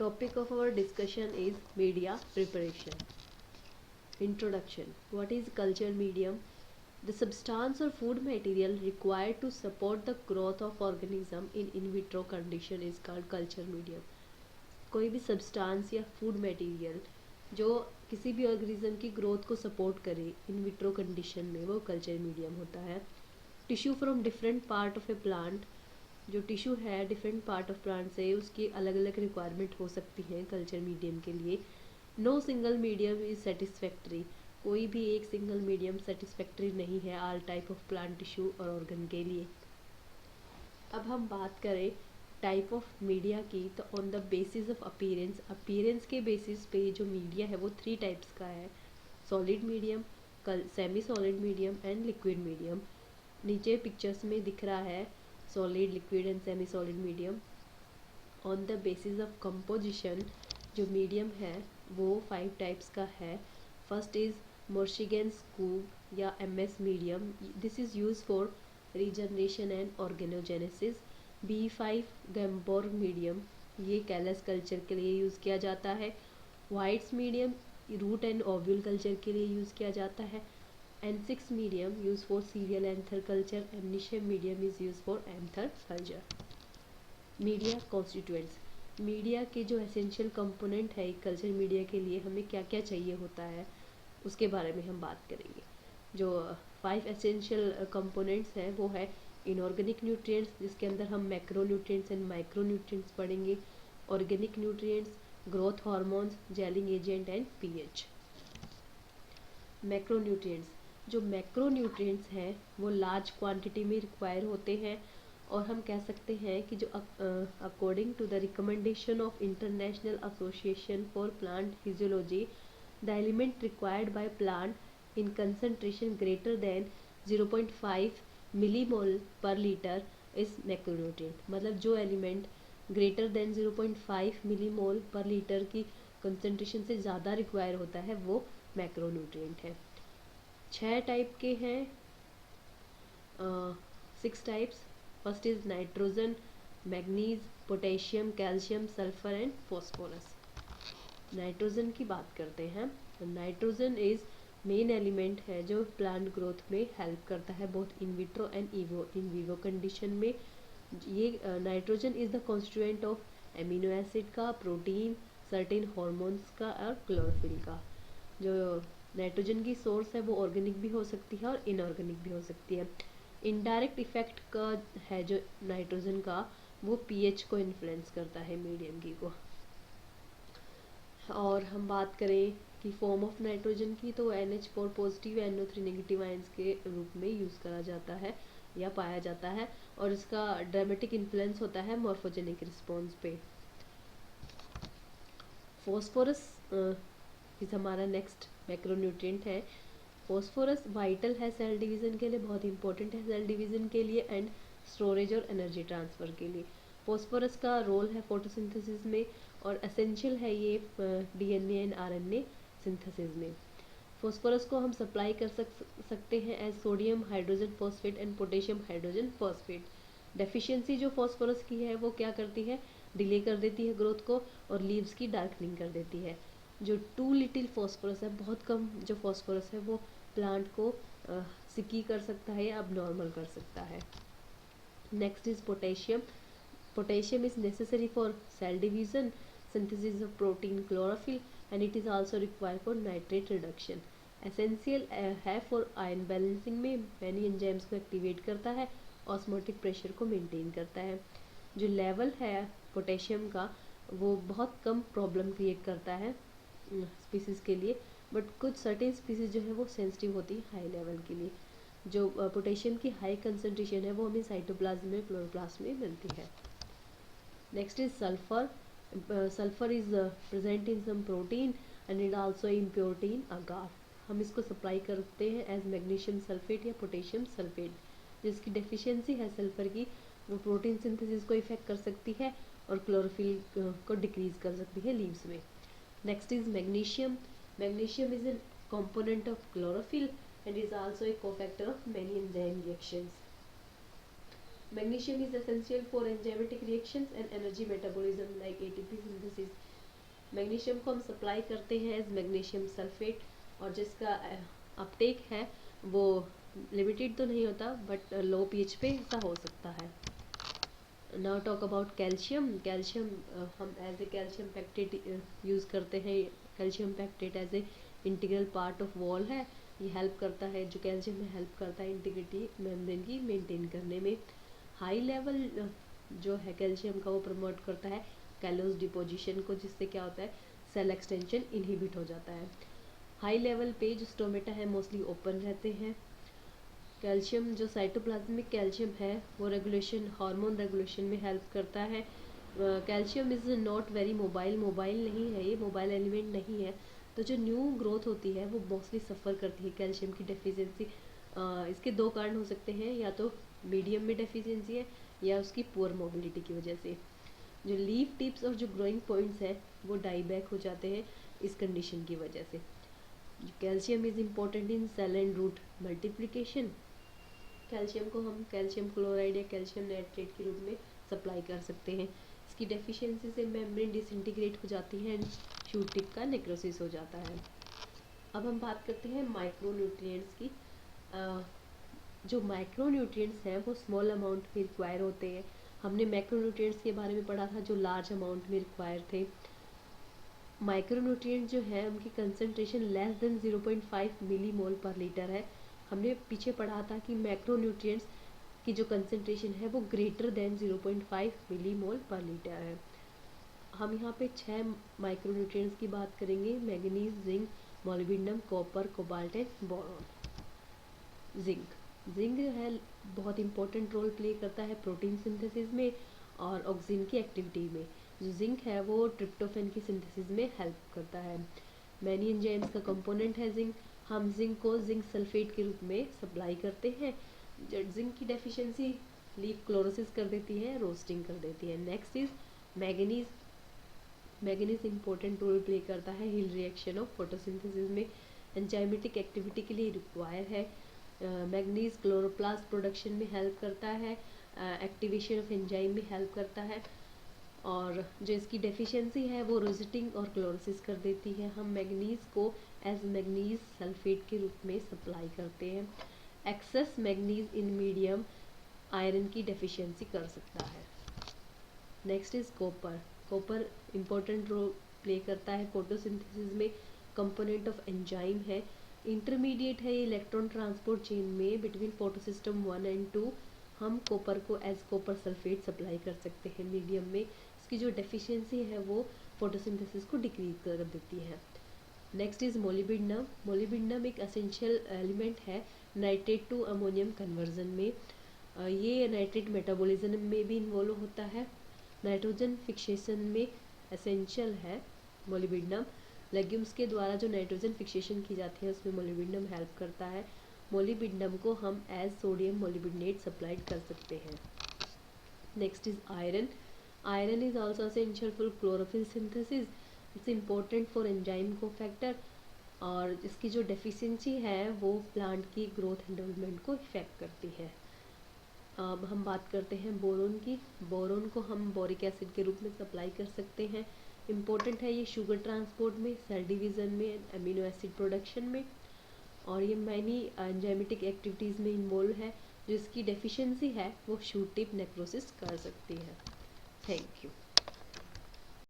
Topic of our discussion is media preparation. Introduction. What is culture medium? The substance or food material required to support the growth of organism in vitro condition is called culture medium. कोई भी substance या food material जो किसी भी organism की growth को support करे in vitro condition में, वो कल्चर मीडियम होता है. Tissue from different part of A plant. जो टिश्यू है डिफरेंट पार्ट ऑफ प्लांट से, उसकी अलग अलग रिक्वायरमेंट हो सकती है कल्चर मीडियम के लिए. No single medium is satisfactory. कोई भी एक सिंगल मीडियम सेटिस्फैक्ट्री नहीं है all type of plant tissue और ऑर्गन के लिए. अब हम बात करें टाइप ऑफ मीडिया की, तो on the basis of appearance के बेसिस पे जो मीडिया है वो 3 टाइप्स का है. Solid medium, semi solid medium and liquid medium. नीचे पिक्चर्स में दिख रहा है solid, liquid and semi solid medium. On the basis of composition जो मीडियम है वो 5 टाइप्स का है. फर्स्ट इज मोर्शिगेंस कूब या MS medium. This is use for regeneration and organogenesis. B5 Gamborg medium, ये कैलस कल्चर के लिए यूज़ किया जाता है. White's medium root and ovule culture के लिए यूज़ किया जाता है. N6 medium use for cereal anther culture. एमनीशियम medium is use for anther culture. Media constituents. Media के जो एसेंशियल कंपोनेंट है एक कल्चर मीडिया के लिए, हमें क्या क्या चाहिए होता है उसके बारे में हम बात करेंगे. जो 5 एसेंशियल कंपोनेंट्स हैं वो है इनऑर्गेनिक न्यूट्रिएंट्स, जिसके अंदर हम macronutrients and micronutrients पढ़ेंगे. Organic nutrients, growth hormones, gelling agent and pH. Macronutrients. जो मैक्रो न्यूट्रिएंट्स हैं वो लार्ज क्वांटिटी में रिक्वायर होते हैं, और हम कह सकते हैं कि जो according to the recommendation of International Association for Plant Physiology, the element required by plant in concentration greater than 0.5 millimole per litre is macronutrient. मतलब जो element greater than 0.5 millimole per litre की कंसंट्रेशन से ज़्यादा require होता है वो macronutrient है. 6 type के हैं, 6 types. First is nitrogen, manganese, potassium, calcium, sulphur and phosphorus. Nitrogen की बात करते हैं. नाइट्रोजन इज मेन एलिमेंट है जो प्लांट ग्रोथ में हेल्प करता है both in vitro and in vivo condition में. ये nitrogen is the constituent of amino acid का, प्रोटीन, सर्टेन हॉर्मोन्स का और क्लोरोफिल का. जो नाइट्रोजन की सोर्स है वो ऑर्गेनिक भी हो सकती है और इनऑर्गेनिक भी हो सकती है. इनडायरेक्ट इफेक्ट का है जो नाइट्रोजन का, वो पीएच को इन्फ्लुएंस करता है मीडियम की को. और हम बात करें कि फॉर्म ऑफ नाइट्रोजन की, तो NH4 positive NO3 negative ions के रूप में यूज़ करा जाता है या पाया जाता है, और इसका ड्रामेटिक इन्फ्लुएंस होता है मॉर्फोजेनिक रिस्पॉन्स पे. फॉस्फोरस इस हमारा नेक्स्ट मैक्रोन्यूट्रिएंट है. फॉस्फोरस वाइटल है सेल डिवीज़न के लिए, बहुत इंपॉर्टेंट है सेल डिवीज़न के लिए एंड स्टोरेज और एनर्जी ट्रांसफ़र के लिए. फॉस्फोरस का रोल है फोटोसिंथेसिस में, और एसेंशियल है ये DNA एंड RNA सिंथेसिस में. फॉस्फोरस को हम सप्लाई कर सकते हैं as sodium hydrogen phosphate and potassium hydrogen phosphate. Deficiency जो फॉस्फोरस की है वो क्या करती है, डिले कर देती है ग्रोथ को और लीव्स की डार्कनिंग कर देती है. जो टू लिटिल फॉस्फोरस है, बहुत कम जो फॉस्फोरस है वो प्लांट को सिकी कर सकता है या अब नॉर्मल कर सकता है. Next is potassium. Potassium is necessary for sale division, synthesis of protein, chlorophyll, and it is also required for nitrate reduction. Essential है फॉर आयन बैलेंसिंग में, मैनी एंजाइम्स को एक्टिवेट करता है, ऑस्मोटिक प्रेशर को maintain करता है. जो level है पोटेशियम का वो बहुत कम प्रॉब्लम क्रिएट करता है स्पीसीज़ के लिए, बट कुछ सर्टेन स्पीसीज़ जो है वो सेंसिटिव होती है हाई लेवल के लिए. जो पोटेशियम की हाई कंसनट्रेशन है वो हमें साइटोप्लाज्म में, क्लोरोप्लास्ट में मिलती है. Next is sulphur. Sulphur is present in some protein and it also impurity in agar. हम इसको सप्लाई करते हैं एज मैग्नीशियम सल्फेट या पोटेशियम सल्फेट. जिसकी डेफिशिएंसी है सल्फर की, वो प्रोटीन सिंथेसिस को इफेक्ट कर सकती है और क्लोरोफिल को डिक्रीज कर सकती है लीव्स में. Next is magnesium. Magnesium is a component of chlorophyll and is also a cofactor of many enzyme reactions. Magnesium is essential for enzymatic reactions and energy metabolism like ATP synthesis. Magnesium को हम supply करते हैं as magnesium sulphate, और जिसका Uptake है वो limited तो नहीं होता बट लो पीएच पे ऐसा हो सकता है। Now talk about calcium. Calcium हम as a calcium pectate use करते हैं। Calcium pectate as a integral part of wall है। ये हेल्प करता है, जो कैल्शियम में हेल्प करता है इंटीग्रिटी मेम्ब्रेन की मेंटेन करने में। हाई लेवल जो है कैल्शियम का वो प्रमोट करता है कैलोस डिपोजिशन को, जिससे क्या होता है सेल एक्सटेंशन इनहिबिट हो जाता है। हाई लेवल पे जो स्टोमेटा है मोस्टली ओपन रहते हैं। कैल्शियम जो साइटोप्लाज्मिक कैल्शियम है वो रेगुलेशन, हार्मोन रेगुलेशन में हेल्प करता है। Calcium is not very mobile नहीं है, ये मोबाइल एलिमेंट नहीं है। तो जो न्यू ग्रोथ होती है वो मोस्टली सफ़र करती है कैल्शियम की डेफिशिएंसी। इसके दो कारण हो सकते हैं, या तो मीडियम में डेफिशिएंसी है या उसकी पुअर मोबिलिटी की वजह से। जो लीफ टिप्स और जो ग्रोइंग पॉइंट्स हैं वो डाई बैक हो जाते हैं इस कंडीशन की वजह से। Calcium is important in cell and root multiplication. Calcium को हम कैल्शियम क्लोराइड या कैल्शियम नाइट्रेट के रूप में सप्लाई कर सकते हैं। इसकी डेफिशिएंसी से मेम्ब्रेन डिसइंटीग्रेट हो जाती है एंड शूट टिप का नेक्रोसिस हो जाता है। अब हम बात करते हैं माइक्रो न्यूट्रिएंट्स की। जो माइक्रो न्यूट्रिएंट्स हैं वो स्मॉल अमाउंट में रिक्वायर होते हैं। हमने मैक्रो न्यूट्रिएंट्स के बारे में पढ़ा था जो लार्ज अमाउंट में रिक्वायर थे। माइक्रो न्यूट्रिएंट जो है उनकी कंसंट्रेशन लेस देन 0.5 मिली मोल पर लीटर है। हमने पीछे पढ़ा था कि मैक्रो न्यूट्रिएंट्स की जो कंसंट्रेशन है वो ग्रेटर देन 0.5 मिली मोल पर लीटर है। हम यहाँ पे 6 माइक्रो न्यूट्रिएंट्स की बात करेंगे: manganese, zinc, molybdenum, copper, cobalt and boron. Zinc जो है बहुत इंपॉर्टेंट रोल प्ले करता है प्रोटीन सिंथेसिस में और ऑक्सीजन की एक्टिविटी में। जो जिंक है वो ट्रिप्टोफैन की सिंथेसिस में हेल्प करता है। मैनी एंजाइम्स का कंपोनेंट है जिंक। हम जिंक को जिंक सल्फेट के रूप में सप्लाई करते हैं। जिंक की डेफिशिएंसी लीफ क्लोरोसिस कर देती है, रोस्टिंग कर देती है। Next is manganese. Manganese important role play करता है हिल रिएक्शन ऑफ फोटोसिंथेसिस में, एंजाइमेटिक एक्टिविटी के लिए रिक्वायर है। मैंगनीज क्लोरोप्लास्ट प्रोडक्शन में हेल्प करता है, एक्टिवेशन ऑफ एंजाइम में हेल्प करता है, और जो इसकी डेफिशिएंसी है वो रोजिटिंग और क्लोरोसिस कर देती है। हम मैंगनीज को एज मैंगनीज सल्फेट के रूप में सप्लाई करते हैं। Excess manganese in medium iron की डेफिशिएंसी कर सकता है। Next is copper. Copper important role play करता है फोटोसिंथेसिस में, कंपोनेंट ऑफ एंजाइम है, इंटरमीडिएट है इलेक्ट्रॉन ट्रांसपोर्ट चेन में बिटवीन फोटोसिस्टम 1 एंड 2। हम कॉपर को एज कॉपर सल्फेट सप्लाई कर सकते हैं मीडियम में। इसकी जो डेफिशिएंसी है वो फोटोसिंथेसिस को डिक्रीज कर देती है। Next is molybdenum. मोलिब्डेनम एक एसेंशियल एलिमेंट है नाइट्रेट टू अमोनियम कन्वर्जन में। ये नाइट्रेट मेटाबॉलिज्म में भी इन्वॉल्व होता है। नाइट्रोजन फिक्सेशन में एसेंशियल है मोलिब्डेनम। लेग्यूम्स के द्वारा जो नाइट्रोजन फिक्सेशन की जाती है उसमें मोलिब्डेनम हेल्प करता है। मोलिब्डेनम को हम एज सोडियम मोलिब्डेनेट सप्लाइड कर सकते हैं। Next is iron. Iron is also essential for chlorophyll synthesis. It's important for enzyme cofactor, और इसकी जो डेफिशिएंसी है वो प्लांट की ग्रोथ एंड डेवलपमेंट को इफेक्ट करती है। अब हम बात करते हैं बोरोन की। बोरोन को हम बोरिक एसिड के रूप में सप्लाई कर सकते हैं। इम्पोर्टेंट है ये शुगर ट्रांसपोर्ट में, सेल डिवीज़न में, एमिनो एसिड प्रोडक्शन में, और ये मैनी एंजाइमेटिक एक्टिविटीज़ में इन्वॉल्व है। जिसकी डेफिशिएंसी है वो शूट टिप नेक्रोसिस कर सकती है। Thank you.